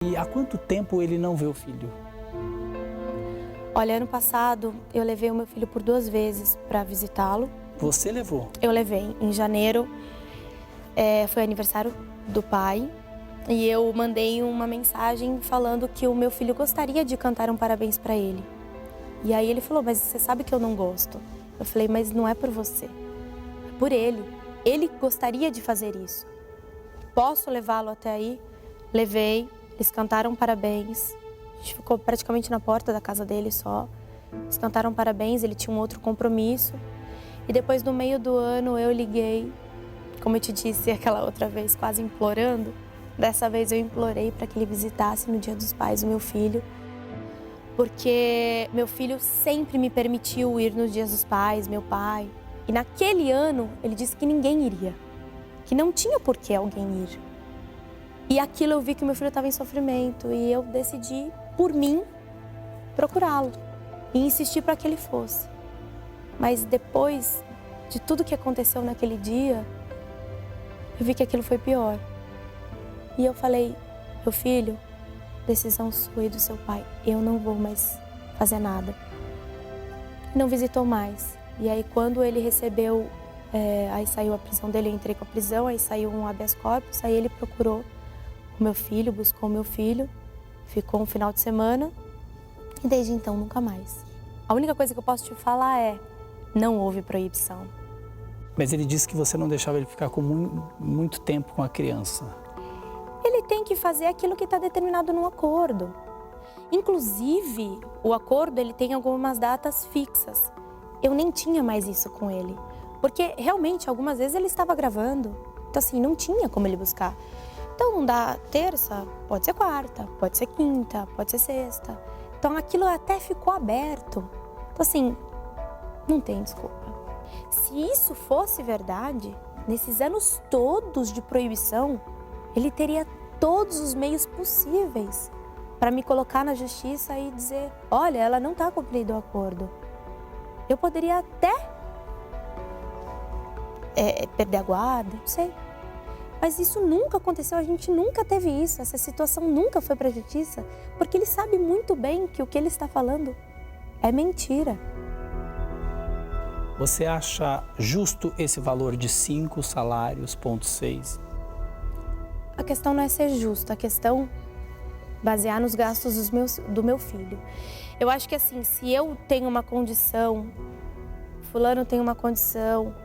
E há quanto tempo ele não vê o filho? Olha, ano passado eu levei o meu filho por 2 vezes para visitá-lo. Você levou? Eu levei em janeiro, foi aniversário do pai, e eu mandei uma mensagem falando que o meu filho gostaria de cantar um parabéns para ele. E aí ele falou, mas você sabe que eu não gosto. Eu falei, mas não é por você, é por ele. Ele gostaria de fazer isso. Posso levá-lo até aí? Levei, eles cantaram parabéns. A gente ficou praticamente na porta da casa dele só. Eles cantaram parabéns, ele tinha um outro compromisso. E depois, no meio do ano, eu liguei, como eu te disse aquela outra vez, quase implorando. Dessa vez eu implorei para que ele visitasse no Dia dos Pais o meu filho. Porque meu filho sempre me permitiu ir nos Dias dos Pais, meu pai. E naquele ano, ele disse que ninguém iria. Que não tinha por que alguém ir. E aquilo eu vi que meu filho estava em sofrimento. E eu decidi, por mim, procurá-lo. E insistir para que ele fosse. Mas depois de tudo que aconteceu naquele dia, eu vi que aquilo foi pior. E eu falei, meu filho, decisão sua e do seu pai, eu não vou mais fazer nada. Não visitou mais. E aí quando ele recebeu, aí saiu a prisão dele, eu entrei com a prisão, aí saiu um habeas corpus, aí ele procurou o meu filho, buscou o meu filho, ficou um final de semana e desde então nunca mais. A única coisa que eu posso te falar é, não houve proibição. Mas ele disse que você não deixava ele ficar com muito tempo com a criança. Ele tem que fazer aquilo que está determinado no acordo. Inclusive, o acordo ele tem algumas datas fixas. Eu nem tinha mais isso com ele. Porque, realmente, algumas vezes ele estava gravando. Então, assim, não tinha como ele buscar. Então, não dá terça, pode ser quarta, pode ser quinta, pode ser sexta. Então, aquilo até ficou aberto. Então, assim, não tem desculpa. Se isso fosse verdade, nesses anos todos de proibição, ele teria todos os meios possíveis para me colocar na justiça e dizer, olha, ela não está cumprindo o acordo. Eu poderia até perder a guarda, não sei. Mas isso nunca aconteceu, a gente nunca teve isso, essa situação nunca foi para a justiça, porque ele sabe muito bem que o que ele está falando é mentira. Você acha justo esse valor de 5 salários, ponto 6? A questão não é ser justo, a questão é basear nos gastos do meu filho. Eu acho que assim, se eu tenho uma condição, fulano tem uma condição,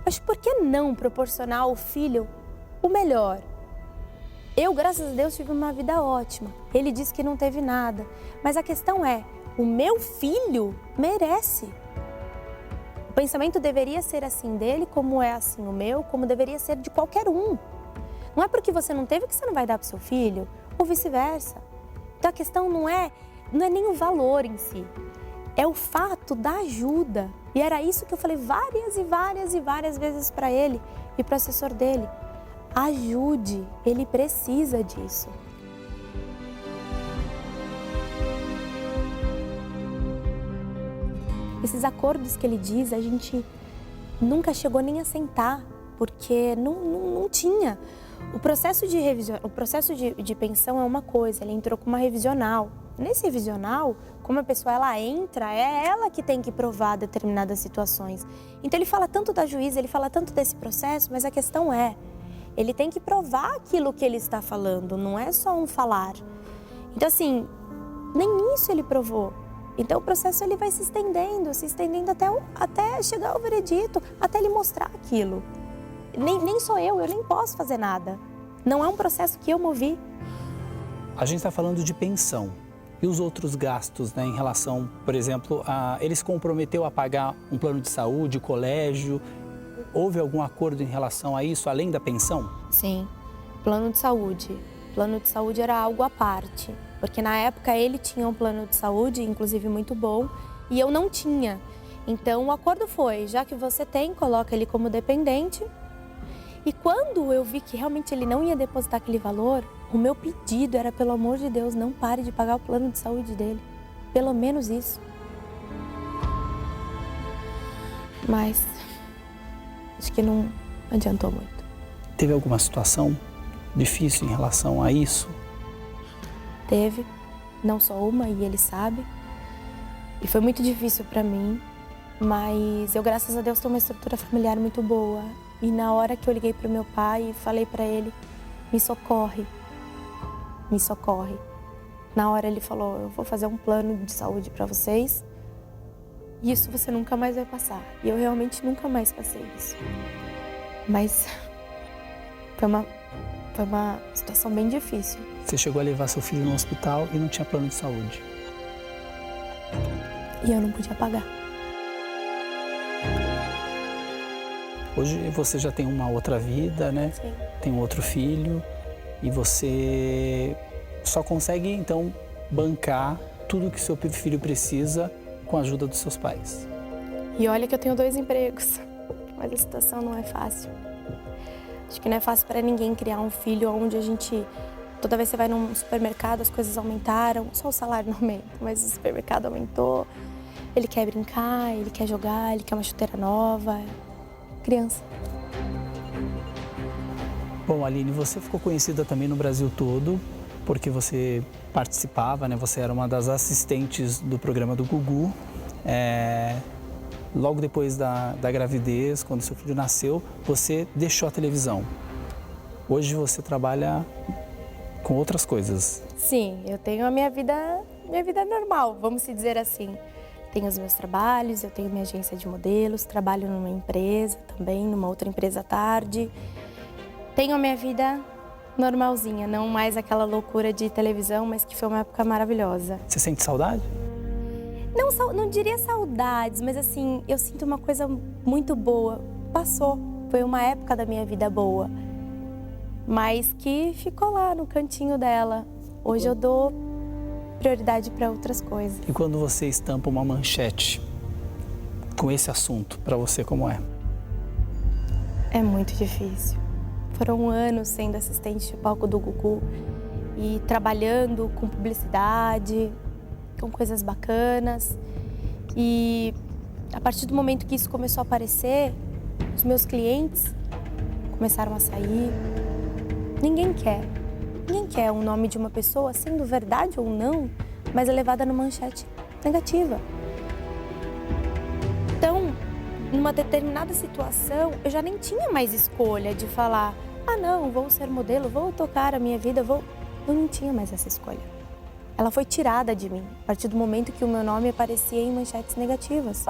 acho que por que não proporcionar ao filho o melhor? Eu, graças a Deus, tive uma vida ótima. Ele disse que não teve nada. Mas a questão é, o meu filho merece. O pensamento deveria ser assim dele, como é assim o meu, como deveria ser de qualquer um. Não é porque você não teve que você não vai dar para o seu filho, ou vice-versa. Então a questão não é nem o valor em si, é o fato da ajuda. E era isso que eu falei várias e várias e várias vezes para ele e para o assessor dele. Ajude, ele precisa disso. Esses acordos que ele diz, a gente nunca chegou nem a sentar, porque não tinha. O processo de pensão é uma coisa, ele entrou com uma revisional. Nesse revisional, como a pessoa ela entra, é ela que tem que provar determinadas situações. Então ele fala tanto da juíza, ele fala tanto desse processo, mas a questão é, ele tem que provar aquilo que ele está falando, não é só um falar. Então assim, nem isso ele provou. Então o processo ele vai se estendendo até chegar ao veredito, até ele mostrar aquilo. Nem sou eu nem posso fazer nada. Não é um processo que eu movi. A gente está falando de pensão. E os outros gastos, né, em relação, por exemplo, ele se comprometeu a pagar um plano de saúde, colégio. Houve algum acordo em relação a isso, além da pensão? Sim, plano de saúde. Plano de saúde era algo à parte. Porque na época ele tinha um plano de saúde, inclusive muito bom, e eu não tinha. Então o acordo foi, já que você tem, coloca ele como dependente. E quando eu vi que realmente ele não ia depositar aquele valor, o meu pedido era, pelo amor de Deus, não pare de pagar o plano de saúde dele. Pelo menos isso. Mas acho que não adiantou muito. Teve alguma situação difícil em relação a isso? teve, não só uma, e ele sabe. E foi muito difícil para mim, mas eu, graças a Deus, tenho uma estrutura familiar muito boa. E na hora que eu liguei para o meu pai e falei para ele, me socorre, me socorre. Na hora ele falou, eu vou fazer um plano de saúde para vocês e isso você nunca mais vai passar. E eu realmente nunca mais passei isso. Mas foi uma situação bem difícil. Você chegou a levar seu filho no hospital e não tinha plano de saúde. E eu não podia pagar. Hoje você já tem uma outra vida, né? Sim. Tem um outro filho e você só consegue, então, bancar tudo que seu filho precisa com a ajuda dos seus pais. E olha que eu tenho 2 empregos, mas a situação não é fácil. Acho que não é fácil para ninguém criar um filho onde a gente... Toda vez que você vai num supermercado, as coisas aumentaram, só o salário não aumenta, mas o supermercado aumentou. Ele quer brincar, ele quer jogar, ele quer uma chuteira nova. Criança. Bom, Aline, você ficou conhecida também no Brasil todo, porque você participava, né? Você era uma das assistentes do programa do Gugu. Logo depois da gravidez, quando seu filho nasceu, você deixou a televisão. Hoje você trabalha com outras coisas. Sim, eu tenho a minha vida normal, vamos se dizer assim. Tenho os meus trabalhos, eu tenho minha agência de modelos, trabalho numa empresa também, numa outra empresa à tarde. Tenho a minha vida normalzinha, não mais aquela loucura de televisão, mas que foi uma época maravilhosa. Você sente saudade? Não diria saudades, mas assim, eu sinto uma coisa muito boa. Passou, foi uma época da minha vida boa, mas que ficou lá no cantinho dela. Hoje eu dou prioridade para outras coisas. E quando você estampa uma manchete com esse assunto, para você como é? É muito difícil. Foram anos sendo assistente de palco do Gugu e trabalhando com publicidade, com coisas bacanas. E a partir do momento que isso começou a aparecer, os meus clientes começaram a sair. Ninguém quer o nome de uma pessoa, sendo verdade ou não, mas é levada numa manchete negativa. Então, numa determinada situação, eu já nem tinha mais escolha de falar, não, vou ser modelo, vou tocar a minha vida, Eu não tinha mais essa escolha. Ela foi tirada de mim, a partir do momento que o meu nome aparecia em manchetes negativas.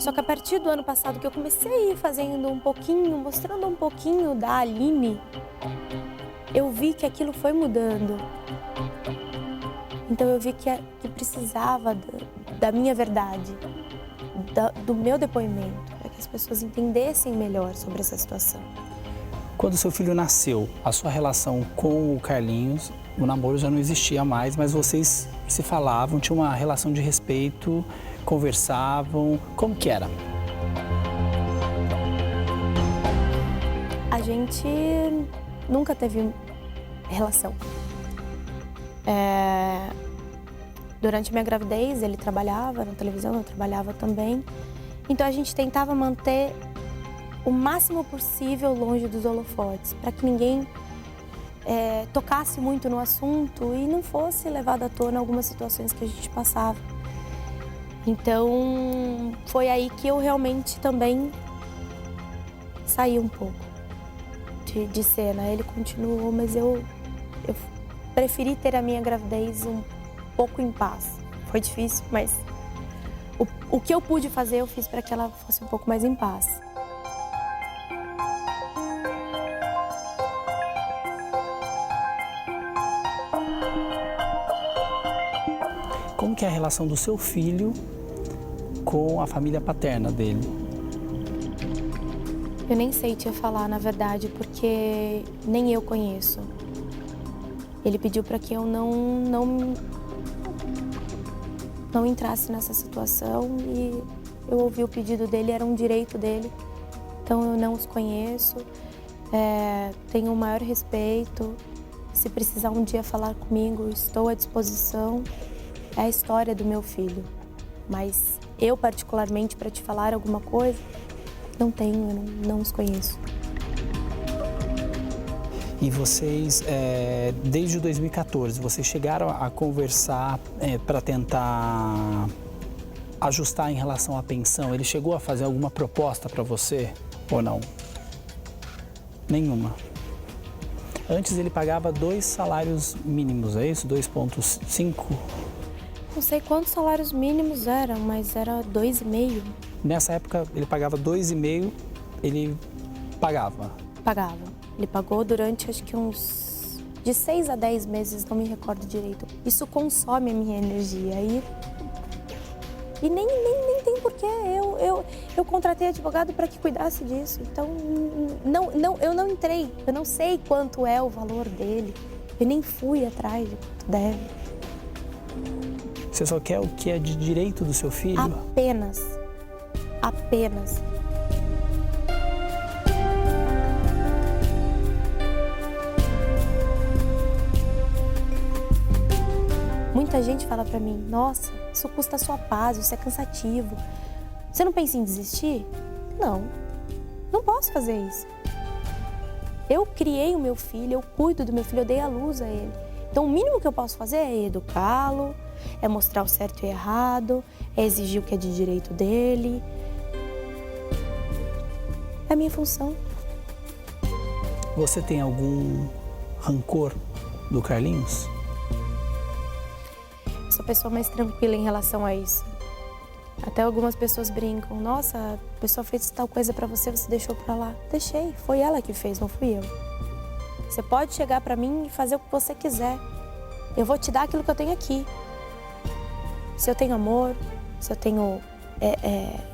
Só que a partir do ano passado que eu comecei a ir fazendo um pouquinho, mostrando um pouquinho da Aline, eu vi que aquilo foi mudando. Então eu vi que precisava da minha verdade, do meu depoimento, para que as pessoas entendessem melhor sobre essa situação. Quando seu filho nasceu, a sua relação com o Carlinhos, o namoro já não existia mais, mas vocês se falavam, tinham uma relação de respeito, conversavam, como que era? A gente nunca teve relação. Durante minha gravidez, ele trabalhava na televisão, eu trabalhava também. Então a gente tentava manter o máximo possível longe dos holofotes, para que ninguém tocasse muito no assunto e não fosse levado à tona algumas situações que a gente passava. Então, foi aí que eu realmente também saí um pouco de cena. Ele continuou, mas eu preferi ter a minha gravidez um pouco em paz. Foi difícil, mas o que eu pude fazer, eu fiz para que ela fosse um pouco mais em paz. Como que é a relação do seu filho com a família paterna dele? Eu nem sei te falar, na verdade, porque nem eu conheço. Ele pediu para que eu não entrasse nessa situação e eu ouvi o pedido dele, era um direito dele. Então eu não os conheço, tenho o maior respeito. Se precisar um dia falar comigo, estou à disposição. É a história do meu filho, mas eu particularmente, para te falar alguma coisa, não tenho, eu não os conheço. E vocês, desde 2014, vocês chegaram a conversar para tentar ajustar em relação à pensão? Ele chegou a fazer alguma proposta para você ou não? Nenhuma. Antes ele pagava 2 salários mínimos, é isso? 2,5? Não sei quantos salários mínimos eram, mas era 2,5. Nessa época ele pagava 2,5, ele pagava? Pagava. Ele pagou durante acho que uns de 6 a 10 meses, não me recordo direito. Isso consome a minha energia. E nem tem porquê. Eu contratei advogado para que cuidasse disso. Então, eu não entrei. Eu não sei quanto é o valor dele. Eu nem fui atrás de quanto deve. Você só quer o que é de direito do seu filho? Apenas. Apenas. Muita gente fala pra mim, nossa, isso custa a sua paz, isso é cansativo. Você não pensa em desistir? Não, não posso fazer isso. Eu criei o meu filho, eu cuido do meu filho, eu dei a luz a ele. Então o mínimo que eu posso fazer é educá-lo, é mostrar o certo e o errado, é exigir o que é de direito dele. É a minha função. Você tem algum rancor do Carlinhos? Sou a pessoa mais tranquila em relação a isso. Até algumas pessoas brincam, nossa, a pessoa fez tal coisa pra você, você deixou pra lá. Deixei, foi ela que fez, não fui eu. Você pode chegar pra mim e fazer o que você quiser. Eu vou te dar aquilo que eu tenho aqui. Se eu tenho amor, se eu tenho,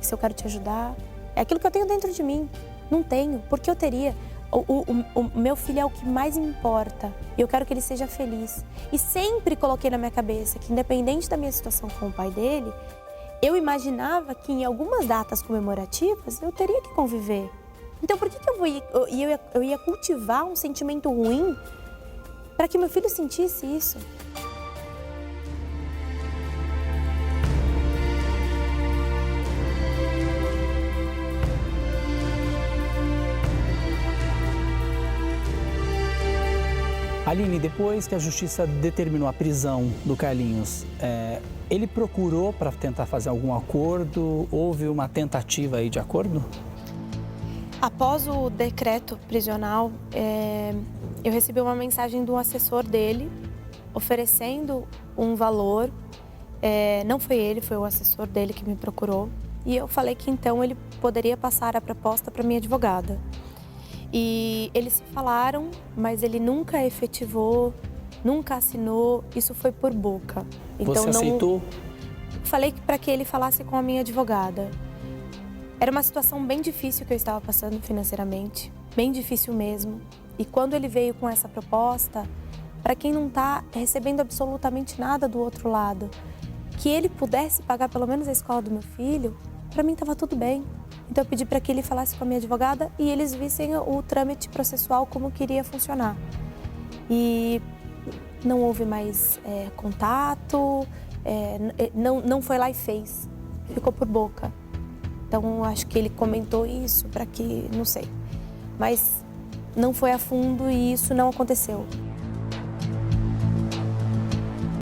se eu quero te ajudar, é aquilo que eu tenho dentro de mim. Não tenho, porque eu teria. O meu filho é o que mais importa e eu quero que ele seja feliz. E sempre coloquei na minha cabeça que, independente da minha situação com o pai dele, eu imaginava que em algumas datas comemorativas eu teria que conviver. Então por que eu ia cultivar um sentimento ruim para que meu filho sentisse isso? Aline, depois que a justiça determinou a prisão do Carlinhos, ele procurou para tentar fazer algum acordo? Houve uma tentativa aí de acordo? Após o decreto prisional, eu recebi uma mensagem do assessor dele oferecendo um valor. Não foi ele, foi o assessor dele que me procurou. E eu falei que então ele poderia passar a proposta para minha advogada. E eles falaram, mas ele nunca efetivou, nunca assinou, isso foi por boca. Então, você aceitou? Falei para que ele falasse com a minha advogada. Era uma situação bem difícil que eu estava passando financeiramente, bem difícil mesmo. E quando ele veio com essa proposta, para quem não está recebendo absolutamente nada do outro lado, que ele pudesse pagar pelo menos a escola do meu filho, para mim estava tudo bem. Então eu pedi para que ele falasse com a minha advogada e eles vissem o trâmite processual como queria funcionar. E não houve mais contato, não foi lá e fez, ficou por boca. Então acho que ele comentou isso para que, não sei, mas não foi a fundo e isso não aconteceu.